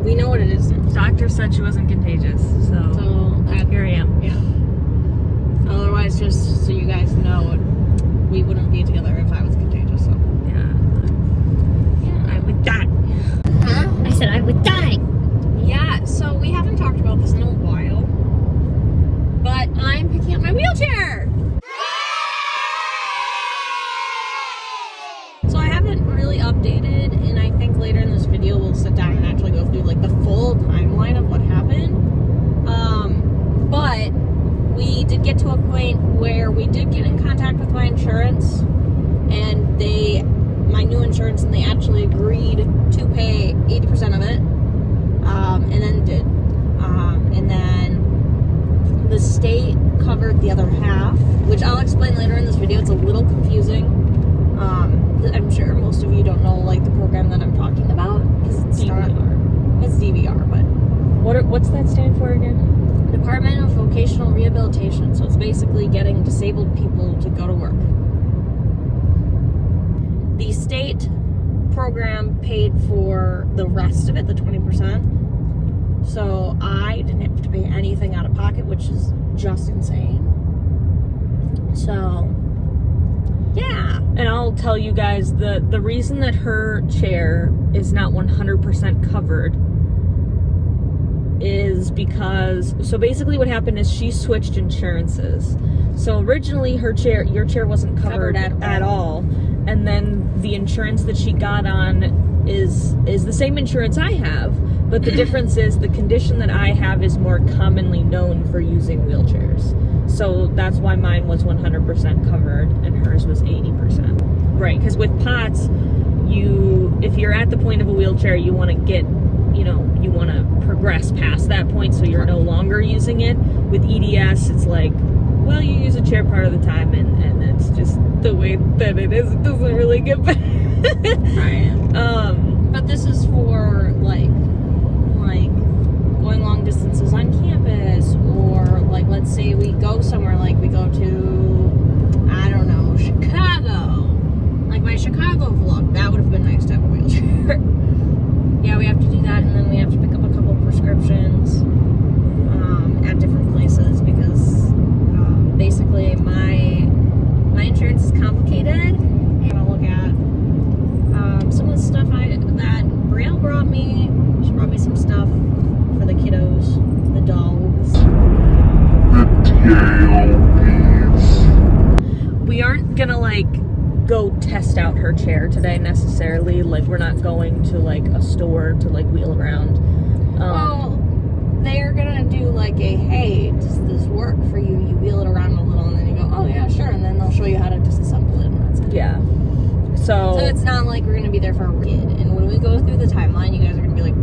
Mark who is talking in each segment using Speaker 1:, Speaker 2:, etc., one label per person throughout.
Speaker 1: we know what it is now.
Speaker 2: Doctor said she wasn't contagious, so here I am.
Speaker 1: Yeah. Otherwise, just so you guys know, we wouldn't be together if I was contagious. So
Speaker 2: I would die.
Speaker 1: Huh?
Speaker 2: I said I would die.
Speaker 1: Yeah. So we haven't talked about this in a while, but I'm picking up my wheelchair. So I haven't really updated, and I think later in this video we'll sit down and actually go through like the full timeline of what happened. But we did get to a point where we did get in contact with my insurance, and my new insurance, and they actually agreed to pay 80% of it, and then did. And then the state covered the other half, which I'll explain later in this video. It's a little confusing. I'm sure most of you don't know like the program that I'm talking about, because it's DVR. It's DVR, but
Speaker 2: What's that stand for again?
Speaker 1: Department of Vocational Rehabilitation. So it's basically getting disabled people to go to work. The state program paid for the rest of it, the 20%. So I didn't have to pay anything out of pocket, which is just insane. So yeah.
Speaker 2: And I'll tell you guys, the reason that her chair is not 100% covered is because, so basically what happened is she switched insurances. So originally your chair wasn't covered at all. And then the insurance that she got on is the same insurance I have, but the difference is the condition that I have is more commonly known for using wheelchairs. So that's why mine was 100% covered and hers was 80%. Right, because with POTS, if you're at the point of a wheelchair, you want to get, you want to progress past that point so you're no longer using it. With EDS, it's like, well, you use a chair part of the time, and it's just the way that it is. It doesn't really get better.
Speaker 1: Right. But this is for like going long distances on campus, or like let's say we go somewhere, like we go to, I don't know, Chicago. Like my Chicago vlog, that would have been nice to have a wheelchair. Yeah, we have to do that, and then we have to pick up a couple prescriptions at different places, because basically my insurance is complicated. I'm gonna look at some of the stuff that Brielle brought me. She brought me some stuff for the kiddos, the dogs.
Speaker 2: We aren't gonna go test out her chair today necessarily. Like, we're not going to a store to wheel around.
Speaker 1: Well, they're gonna do hey, does this work for you? You wheel it around a little, and then you go, oh yeah, sure, and then they'll show you how to disassemble it, and that's it.
Speaker 2: Yeah. So
Speaker 1: it's not like we're gonna be there for a kid. And when we go through the timeline, you guys are gonna be like,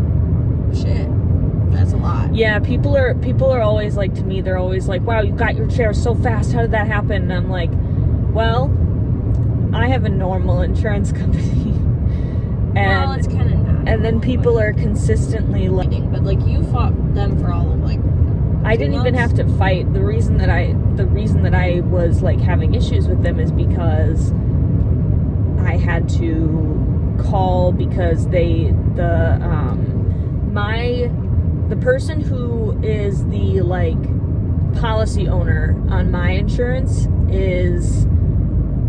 Speaker 1: shit, that's a lot.
Speaker 2: Yeah, people are always to me, they're always like, wow, you got your chair so fast. How did that happen? And I'm like, well, I have a normal insurance company.
Speaker 1: Well, it's kind of not.
Speaker 2: And then people are consistently
Speaker 1: but you fought them for all of
Speaker 2: I didn't even have to fight. The reason that I was having issues with them is because I had to call, because the person who is the policy owner on my insurance is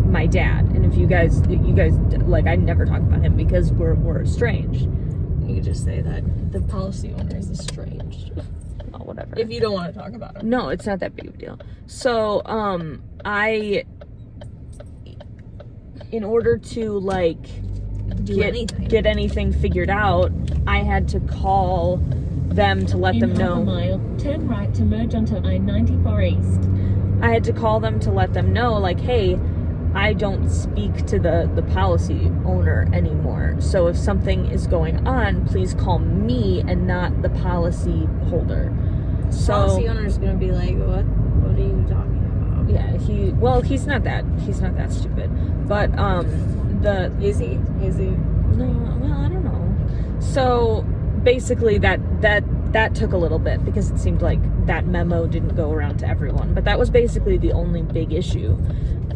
Speaker 2: my dad. And if you guys I never talk about him because we're estranged.
Speaker 1: You could just say that the policy owner is estranged.
Speaker 2: Oh, whatever.
Speaker 1: If you don't want to talk about it.
Speaker 2: No, it's not that big of a deal. So, in order to get anything figured out, I had to call them to let them know.
Speaker 3: In half a mile, turn right to merge onto I-94 East.
Speaker 2: I had to call them to let them know, hey, I don't speak to the policy owner anymore. So if something is going on, please call me and not the policy holder. So
Speaker 1: policy owner is going to be like, what are you talking about?
Speaker 2: Yeah, he's not that stupid. But
Speaker 1: is he?
Speaker 2: No, well, I don't know. So basically that took a little bit, because it seemed like that memo didn't go around to everyone. But that was basically the only big issue.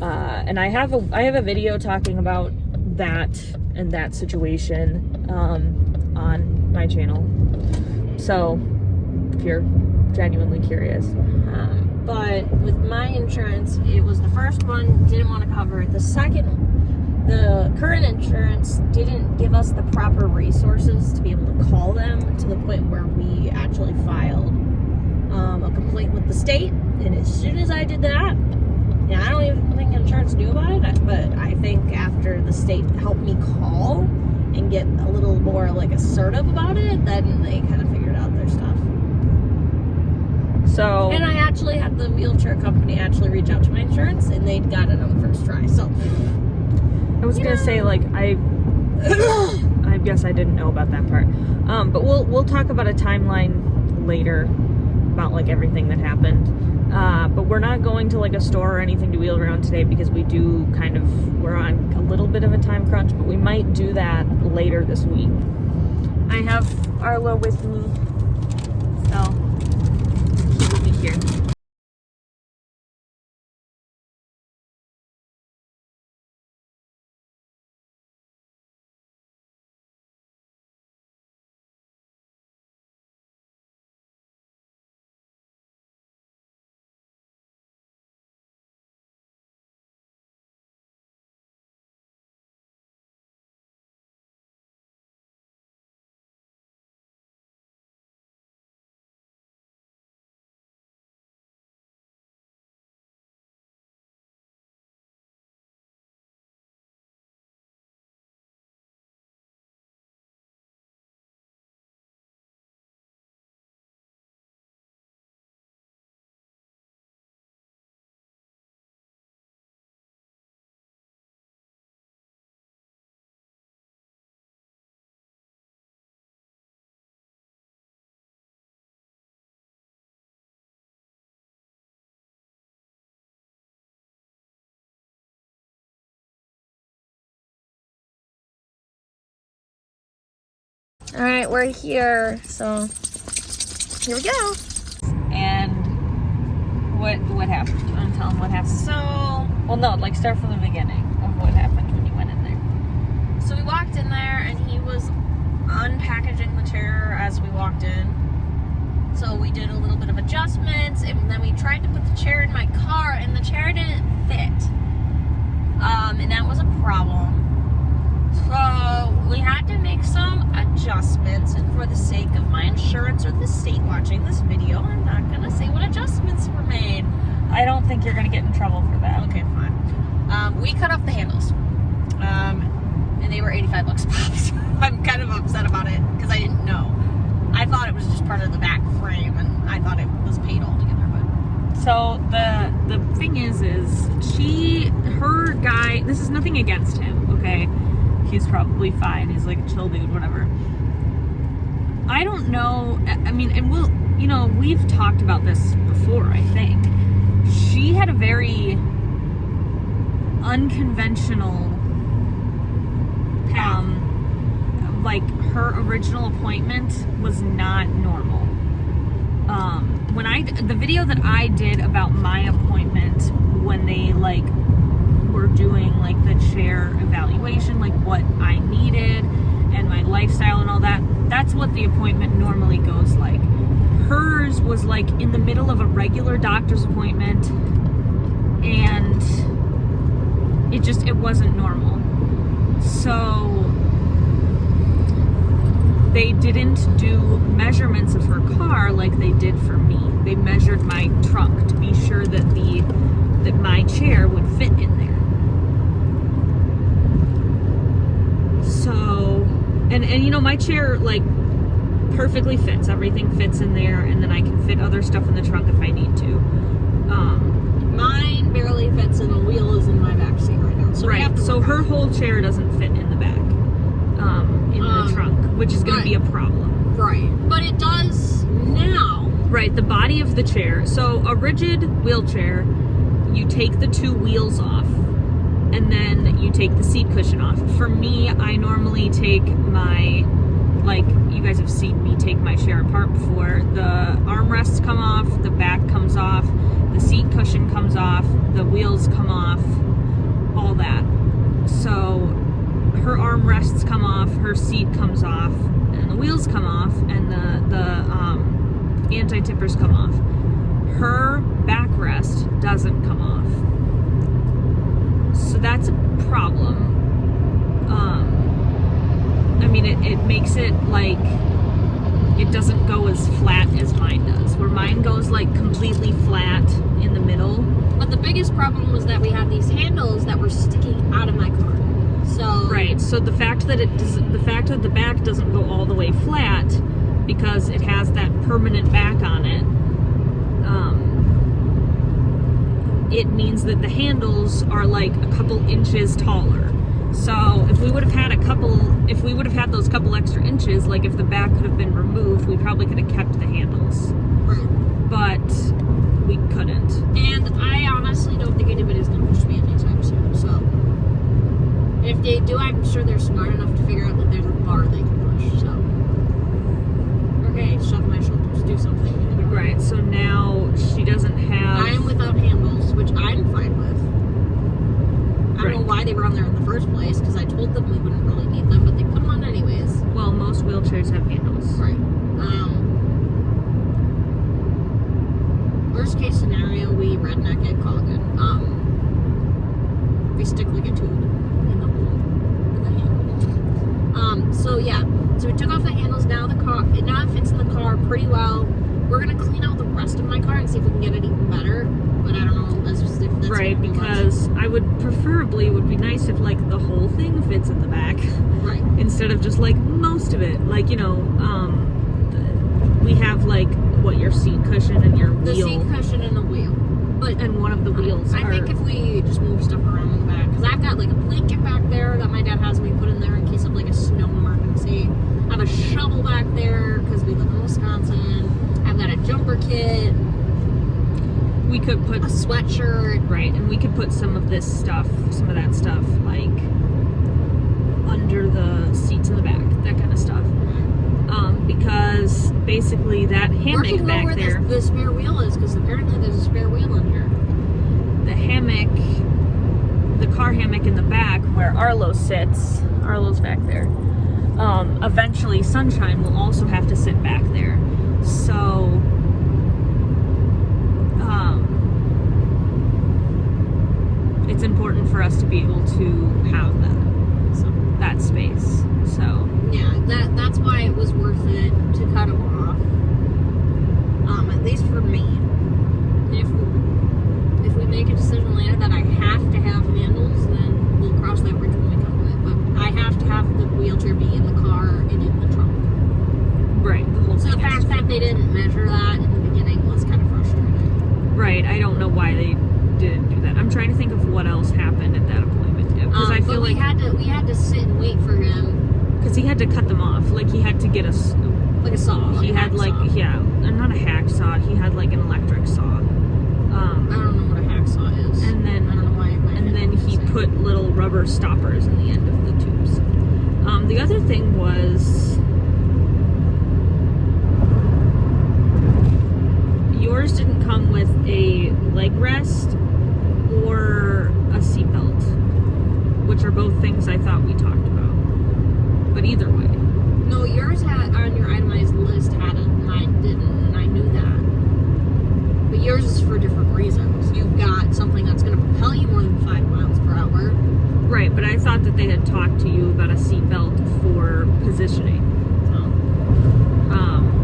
Speaker 2: And I have a video talking about that and that situation on my channel. So, if you're genuinely curious.
Speaker 1: But with my insurance, it was the first one, didn't want to cover it. The second, the current insurance didn't give us the proper resources to be able to call them to the point where we actually filed a complaint with the state. And as soon as I did that, and I don't even think insurance knew about it, but I think after the state helped me call and get a little more like assertive about it, then they kind of figured out their stuff.
Speaker 2: So,
Speaker 1: and I actually had the wheelchair company actually reach out to my insurance, and they got it on the first try. So
Speaker 2: I was gonna say, like, I guess I didn't know about that part. But we'll talk about a timeline later about like everything that happened. But we're not going to like a store or anything to wheel around today because we're on a little bit of a time crunch, but we might do that later this week. I have Arlo with me, so she's with me here. All right, we're here, so here we go. And what happened? Do you want to tell them what happened?
Speaker 1: So,
Speaker 2: well, no, like start from the beginning of what happened when you went in there.
Speaker 1: So we walked in there, and he was unpackaging the chair as we walked in. So we did a little bit of adjustments, and then we tried to put the chair in my car, and the chair didn't fit. And that was a problem. So we had to make some adjustments, and for the sake of my insurance or the state watching this video, I'm not gonna say what adjustments were made.
Speaker 2: I don't think you're gonna get in trouble for that.
Speaker 1: Okay, fine. We cut off the handles, and they were $85 pops. I'm kind of upset about it because I didn't know. I thought it was just part of the back frame, and I thought it was paid altogether. But
Speaker 2: so the thing is her guy. This is nothing against him, okay? He's probably fine. He's like a chill dude, whatever. I don't know. I mean, and we've talked about this before, I think. She had a very unconventional like her original appointment was not normal. The video that I did about my appointment when they like were doing like the chair evaluation, like what I needed and my lifestyle and all that, that's what the appointment normally goes like. Hers was like in the middle of a regular doctor's appointment, and it wasn't normal. So they didn't do measurements of her car like they did for me. They measured my trunk to be sure that my chair would fit in there. So, and my chair like perfectly fits. Everything fits in there, and then I can fit other stuff in the trunk if I need to.
Speaker 1: Mine barely fits, and the wheel is in my back seat right now. So
Speaker 2: right. So her whole chair doesn't fit in the back, in the trunk, which is going to be a problem.
Speaker 1: Right. But it does now.
Speaker 2: Right. The body of the chair. So a rigid wheelchair, you take the two wheels off, and then you take the seat cushion off. For me, I normally take like you guys have seen me take my chair apart before. The armrests come off, the back comes off, the seat cushion comes off, the wheels come off, all that. So her armrests come off, her seat comes off, and the wheels come off and the anti-tippers come off. Her backrest doesn't come off. So that's a problem. I mean, it makes it like it doesn't go as flat as mine does, where mine goes like completely flat in the middle.
Speaker 1: But the biggest problem was that we had these handles that were sticking out of my car. So
Speaker 2: right. So the fact that the back doesn't go all the way flat because it has that permanent back on it, it means that the handles are like a couple inches taller. So if we would have had those couple extra inches, like if the back could have been removed, we probably could have kept the handles.
Speaker 1: Right.
Speaker 2: But we couldn't.
Speaker 1: And I honestly don't think anybody's going to push me anytime soon. So if they do, I'm sure they're smart enough to figure out that there's a bar they can push. So okay, shove my shoulders, do something.
Speaker 2: Right. So now she doesn't have.
Speaker 1: I am without handles, which I'm fine with. I don't know why they were on there in the first place, because I told them we wouldn't really need them, but they put them on anyways.
Speaker 2: Well, most wheelchairs have handles.
Speaker 1: Right. Worst case scenario, we redneck it, call it good. We stick like a tube in the hole with a handle. So yeah, so we took off the handles. Now it fits in the car pretty well. We're gonna clean out the rest of my car and see if we can get it even better. But I don't know. That's
Speaker 2: right, because I would preferably, it would be nice if like the whole thing fits in the back.
Speaker 1: Right.
Speaker 2: Instead of just like most of it. Like, you know, we have like your seat cushion and your wheel.
Speaker 1: The seat cushion and the wheel.
Speaker 2: And one of the wheels.
Speaker 1: I think if we just move stuff around in the back, because I've got like a blanket back there that my dad has me put in there in case of like a snow emergency. I have a shovel back there because we live in Wisconsin. I've got a jumper kit.
Speaker 2: We could put
Speaker 1: a sweatshirt,
Speaker 2: right, and we could put some of that stuff, like under the seats in the back, that kind of stuff. Because basically that hammock back there.
Speaker 1: The spare wheel is, because apparently there's a spare wheel in here.
Speaker 2: The hammock, the car hammock in the back where Arlo's back there. Eventually, Sunshine will also have to sit back there. So. It's important for us to be able to have that space. So
Speaker 1: yeah, that's why it was worth it to cut them off. At least for me. If we make a decision later that I have to have handles, then we'll cross that bridge when we come to it. But I have to have the wheelchair be in the car and in the trunk.
Speaker 2: Right. The whole thing.
Speaker 1: So the fact that they didn't measure that in the beginning was kind of frustrating.
Speaker 2: Right. I don't know why they didn't do that. I'm trying to think of what else happened at that appointment, because I feel like
Speaker 1: we had to sit and wait for him
Speaker 2: because he had to cut them off. Like he had to get
Speaker 1: like a saw.
Speaker 2: He had like not a hacksaw. He had like an electric saw.
Speaker 1: I don't know what a hacksaw is.
Speaker 2: And then
Speaker 1: I don't know why.
Speaker 2: And then he put little rubber stoppers in the end of the tubes. The other thing was yours didn't come with a leg rest or a seatbelt, which are both things I thought we talked about. But either way.
Speaker 1: No, yours had on your itemized list had it, and I didn't, and I knew that. But yours is for different reasons. You've got something that's going to propel you more than 5 miles per hour.
Speaker 2: Right, but I thought that they had talked to you about a seatbelt for positioning.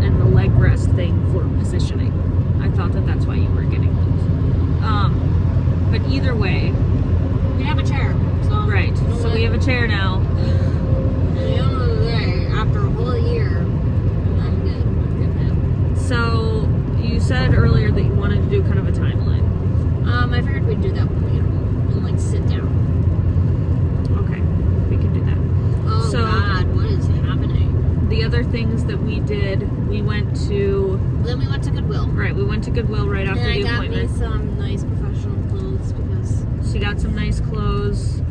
Speaker 2: And the leg rest thing for positioning. I thought that that's why you were getting those. But either way,
Speaker 1: we have a chair. So
Speaker 2: right. So we have a chair now.
Speaker 1: At the end of the day, after a whole year, I'm good. I'm good, man.
Speaker 2: So you said earlier that you wanted to do kind of a timeline.
Speaker 1: I figured we'd do that when we get home and like sit down.
Speaker 2: Okay, we can do that.
Speaker 1: Oh God, what is happening?
Speaker 2: The other things that we did, we went to.
Speaker 1: Then we went to Goodwill.
Speaker 2: Right, we went to Goodwill right after the appointment.
Speaker 1: I got me some nice professional clothes because
Speaker 2: she got some nice clothes.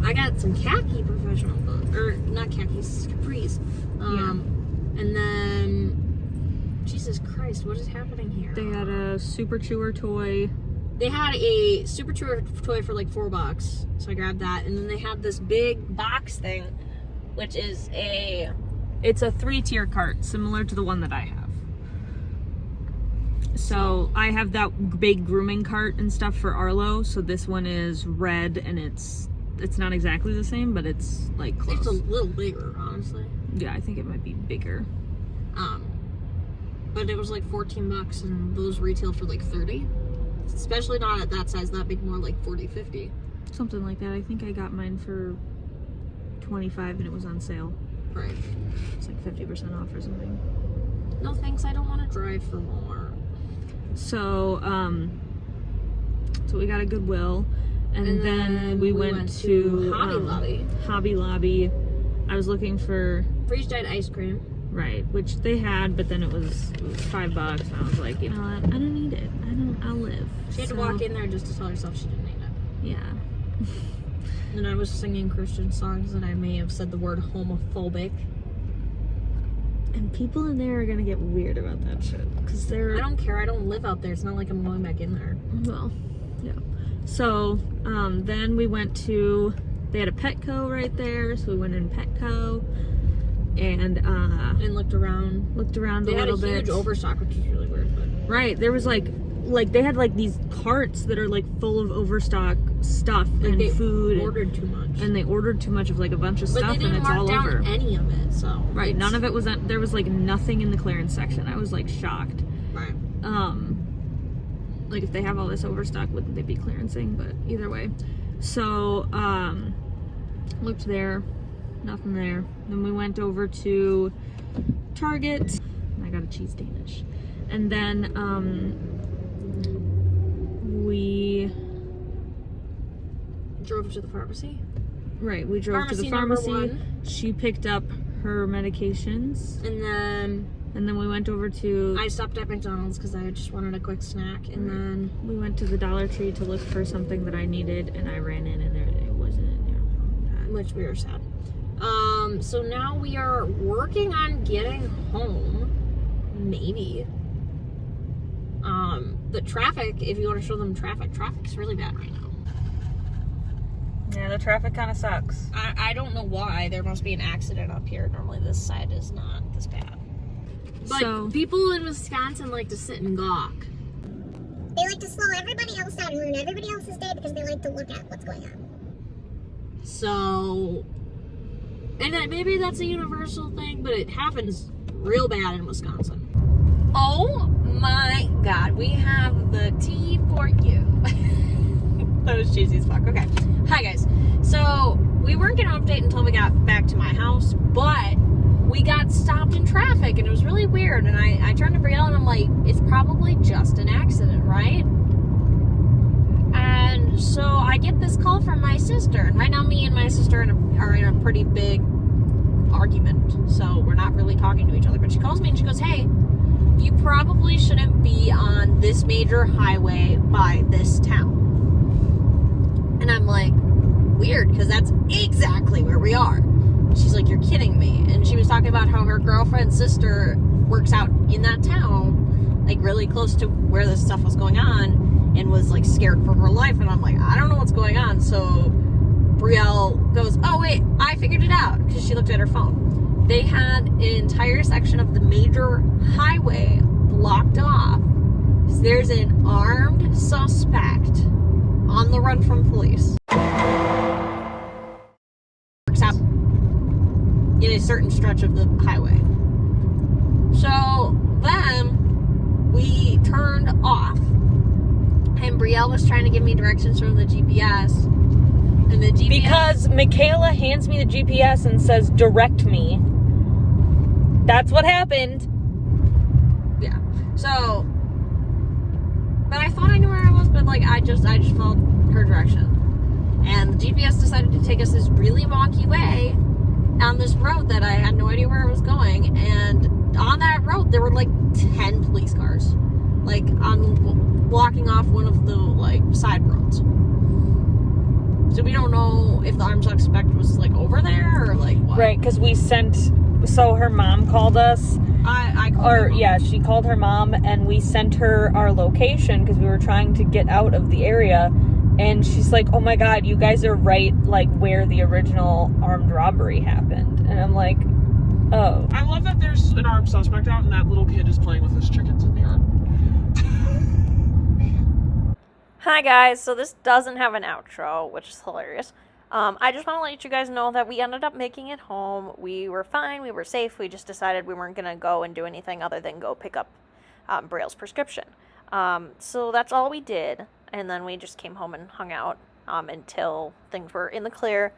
Speaker 1: I got some khaki professional clothes, or not khakis, capris. And then, Jesus Christ, what is happening here?
Speaker 2: They had a Super Chewer toy.
Speaker 1: They had a Super Chewer toy for like $4, so I grabbed that. And then they had this big box thing, which is
Speaker 2: It's a 3-tier cart, similar to the one that I have. So I have that big grooming cart and stuff for Arlo. So this one is red, and it's not exactly the same, but it's like close.
Speaker 1: It's a little bigger, honestly.
Speaker 2: Yeah, I think it might be bigger.
Speaker 1: But it was like $14, and those retail for like $30. Especially not at that size. That'd be more like $40, $50.
Speaker 2: Something like that. I think I got mine for $25, and it was on sale.
Speaker 1: Right.
Speaker 2: It's like 50% off or something.
Speaker 1: No thanks. I don't want to drive for Walmart.
Speaker 2: So, so we got a Goodwill, and then we went to Hobby Lobby. I was looking for
Speaker 1: freeze-dried ice cream.
Speaker 2: Right, which they had, but then it was $5, and I was like, you know what? I don't need it. I'll live.
Speaker 1: She had to walk in there just to tell herself she didn't need it.
Speaker 2: Yeah.
Speaker 1: And I was singing Christian songs, and I may have said the word homophobic.
Speaker 2: And people in there are gonna get weird about that shit, because they're...
Speaker 1: I don't care. I don't live out there. It's not like I'm going back in there.
Speaker 2: Well, yeah. So, then we went to... They had a Petco right there, so we went in Petco. And
Speaker 1: looked around.
Speaker 2: Looked around a little bit.
Speaker 1: They had a huge overstock, which is really weird. But
Speaker 2: right, there was like they had like these carts that are like full of overstock stuff and food.
Speaker 1: They ordered too much.
Speaker 2: And they ordered too much of like a bunch of stuff, and it's all over. But they didn't mark down
Speaker 1: any of it, so.
Speaker 2: Right, none of it was. There was like nothing in the clearance section. I was like shocked.
Speaker 1: Right.
Speaker 2: Like if they have all this overstock, wouldn't they be clearancing? But either way, so looked there. Nothing there. Then we went over to Target. And I got a cheese Danish. And then we
Speaker 1: drove to the pharmacy.
Speaker 2: Right, we drove to the pharmacy. She picked up her medications.
Speaker 1: And then
Speaker 2: we went over to...
Speaker 1: I stopped at McDonald's because I just wanted a quick snack. And then
Speaker 2: we went to the Dollar Tree to look for something that I needed, and I ran in and it wasn't in there.
Speaker 1: Which we were sad. So now we are working on getting home. Maybe. The traffic, if you want to show them traffic's really bad right now.
Speaker 2: Yeah, the traffic kind of sucks.
Speaker 1: I don't know why. There must be an accident up here. Normally this side is not this bad. But so, people in Wisconsin like to sit and gawk.
Speaker 4: They like to slow everybody else down and ruin everybody else's day because they like to look at what's going on.
Speaker 1: So... And maybe that's a universal thing, but it happens real bad in Wisconsin. Oh my God, we have the tea for you. That was cheesy as fuck. Okay. Hi guys. So we weren't going to update until we got back to my house, but we got stopped in traffic and it was really weird. And I turned to Brielle and I'm like, it's probably just an accident, right? And so I get this call from my sister, and right now me and my sister are in a pretty big argument, so we're not really talking to each other, but she calls me and she goes, hey, you probably shouldn't be on this major highway by this town. And I'm like, weird, because that's exactly where we are. She's like, you're kidding me. And she was talking about how her girlfriend's sister works out in that town, like really close to where this stuff was going on, and was like scared for her life. And I'm like, I don't know what's going on. So Brielle goes, oh wait, I figured it out, because she looked at her phone. They had an entire section of the major highway blocked off. So there's an armed suspect on the run from police. Works out in a certain stretch of the highway. So then we turned off. And Brielle was trying to give me directions from the GPS. And the GPS...
Speaker 2: Because Michaela hands me the GPS and says, direct me. That's what happened.
Speaker 1: Yeah. So... But I thought I knew where I was, but like, I just followed her direction. And the GPS decided to take us this really wonky way on this road that I had no idea where I was going. And on that road, there were like 10 police cars. Like, blocking off one of the, like, side roads. So we don't know if the armed suspect was, like, over there or, like, what.
Speaker 2: Right, because we sent... So her mom called us.
Speaker 1: I called her mom.
Speaker 2: Yeah, she called her mom, and we sent her our location because we were trying to get out of the area. And she's like, oh my God, you guys are right, like, where the original armed robbery happened. And I'm like, Oh.
Speaker 5: I love that there's an armed suspect out and that little kid is playing with his chickens in the yard.
Speaker 1: Hi guys, so this doesn't have an outro, which is hilarious. I just want to let you guys know that we ended up making it home. We were fine, we were safe, we just decided we weren't going to go and do anything other than go pick up Braille's prescription. So that's all we did, and then we just came home and hung out until things were in the clear.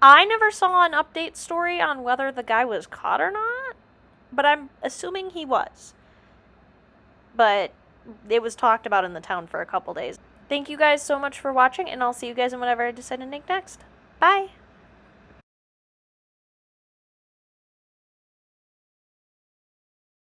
Speaker 1: I never saw an update story on whether the guy was caught or not, but I'm assuming he was. But it was talked about in the town for a couple days. Thank you guys so much for watching, and I'll see you guys in whatever I decide to make next. Bye!